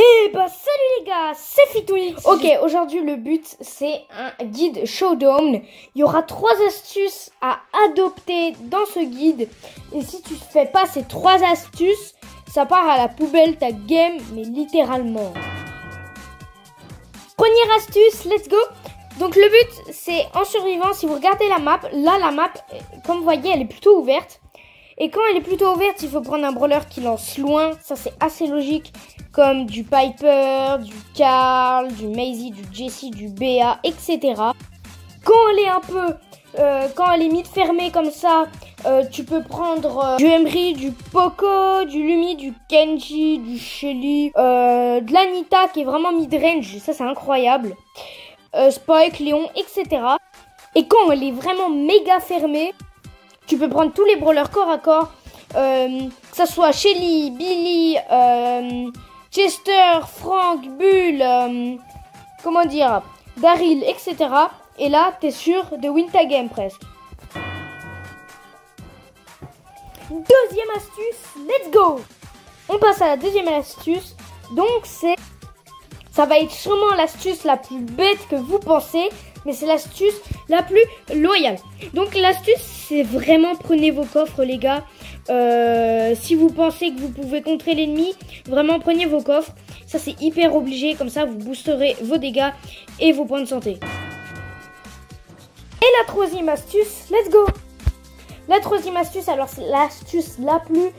Eh bah salut les gars, c'est Fitoix. Ok, aujourd'hui le but c'est un guide showdown. Il y aura 3 astuces à adopter dans ce guide. Et si tu fais pas ces 3 astuces, ça part à la poubelle ta game, mais littéralement. Première astuce, let's go. Donc le but c'est en survivant, si vous regardez la map, là la map, comme vous voyez, elle est plutôt ouverte. Et quand elle est plutôt ouverte, il faut prendre un brawler qui lance loin. Ça, c'est assez logique. Comme du Piper, du Carl, du Maisie, du Jessie, du BA, etc. Quand elle est un peu... quand elle est mid-fermée comme ça, tu peux prendre du Emery, du Poco, du Lumi, du Kenji, du Shelly, de l'Anita qui est vraiment mid-range. Ça, c'est incroyable. Spike, Léon, etc. Et quand elle est vraiment méga fermée... Tu peux prendre tous les brawlers corps à corps, que ça soit Shelly, Billy, Chester, Frank, Bull, comment dire, Daryl, etc. Et là, t'es sûr de win ta game presque. Deuxième astuce, let's go! On passe à la deuxième astuce. Donc ça va être sûrement l'astuce la plus bête que vous pensez, mais c'est l'astuce la plus loyale. Donc l'astuce, c'est vraiment prenez vos coffres les gars. Si vous pensez que vous pouvez contrer l'ennemi, vraiment prenez vos coffres. Ça c'est hyper obligé, comme ça vous boosterez vos dégâts et vos points de santé. Et la troisième astuce, let's go! La troisième astuce, alors c'est l'astuce la plus...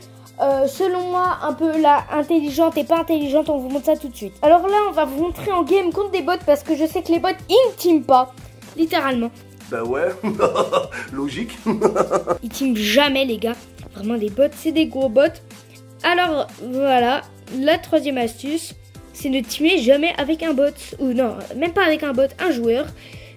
selon moi, un peu la intelligente et pas intelligente, on vous montre ça tout de suite. Alors là, on va vous montrer en game contre des bots parce que je sais que les bots, ils ne teament pas, littéralement. Bah ouais, logique. Ils teament jamais, les gars. Vraiment, les bots, c'est des gros bots. Alors, voilà, la troisième astuce, c'est ne teamer jamais avec un bot. Ou non, même pas avec un bot, un joueur.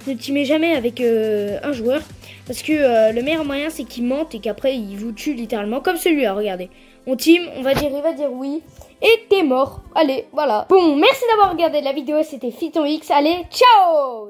Ne teamez jamais avec un joueur. Parce que le meilleur moyen, c'est qu'il mente et qu'après, il vous tue littéralement. Comme celui-là, regardez. On team, il va dire oui. Et t'es mort. Allez, voilà. Bon, merci d'avoir regardé la vidéo. C'était Fitoix. Allez, ciao!